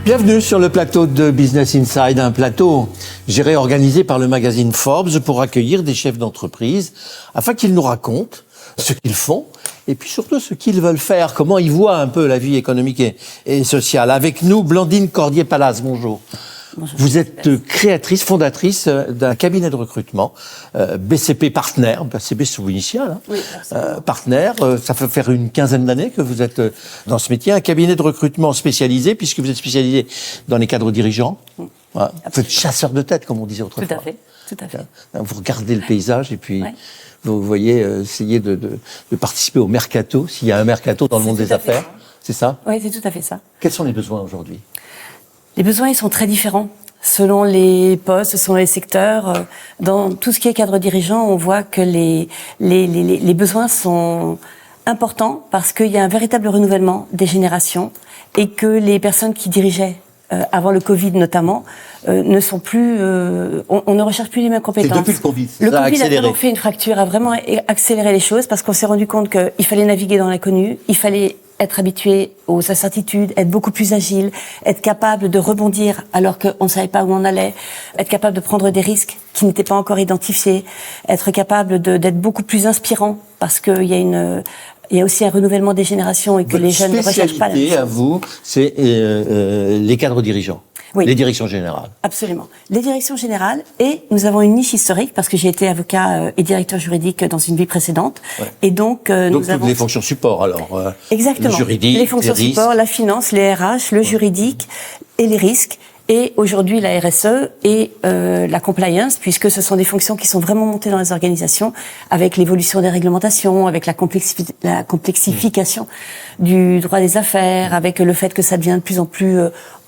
Bienvenue sur le plateau de Business Inside, un plateau géré et organisé par le magazine Forbes pour accueillir des chefs d'entreprise afin qu'ils nous racontent ce qu'ils font et puis surtout ce qu'ils veulent faire, comment ils voient un peu la vie économique et sociale. Avec nous, Blandine Cordier-Palace, bonjour. Bonjour. Vous êtes créatrice, fondatrice d'un cabinet de recrutement, BCP Partner, BCP sous vos initiales, hein. Oui, Partner, ça fait faire une quinzaine d'années que vous êtes dans ce métier, un cabinet de recrutement spécialisé, puisque vous êtes spécialisé dans les cadres dirigeants. Voilà. Vous êtes chasseur de tête, comme on disait autrefois. Tout à fait. Vous regardez le paysage et puis vous voyez essayer de participer au mercato, s'il y a un mercato dans le monde des affaires. C'est ça? Oui, c'est tout à fait ça. Quels sont les besoins aujourd'hui? Les besoins, ils sont très différents selon les postes, selon les secteurs. Dans tout ce qui est cadre dirigeant, on voit que les besoins sont importants parce qu'il y a un véritable renouvellement des générations et que les personnes qui dirigeaient avant le Covid notamment, ne sont plus, on ne recherche plus les mêmes compétences. C'est depuis le Covid. Le Ça a Covid accéléré. a vraiment fait une fracture, a vraiment accéléré les choses parce qu'on s'est rendu compte qu'il fallait naviguer dans l'inconnu, il fallait être habitué aux incertitudes, être beaucoup plus agile, être capable de rebondir alors qu'on ne savait pas où on allait, être capable de prendre des risques qui n'étaient pas encore identifiés, être capable d'être beaucoup plus inspirant parce qu'il y a il y a aussi un renouvellement des générations et que les jeunes ne recherchent pas la même chose. à vous, c'est les cadres dirigeants, Oui. les directions générales. Absolument. Les directions générales, et nous avons une niche historique parce que j'ai été avocat et directeur juridique dans une vie précédente. Ouais. Et donc, donc nous avons... les fonctions support, alors. Exactement. Le juridique, les fonctions support, la finance, les RH, le juridique et les risques. Et aujourd'hui, la RSE et la compliance, puisque ce sont des fonctions qui sont vraiment montées dans les organisations, avec l'évolution des réglementations, avec la complexification du droit des affaires, avec le fait que ça devient de plus en plus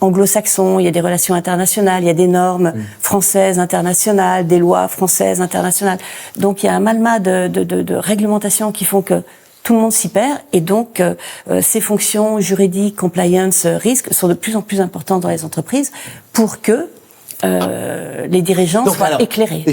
anglo-saxon, il y a des relations internationales, il y a des normes françaises internationales, des lois françaises internationales. Donc il y a un amalgame de réglementations qui font que tout le monde s'y perd et donc ces fonctions juridiques, compliance, risque sont de plus en plus importantes dans les entreprises pour que les dirigeants soient éclairés.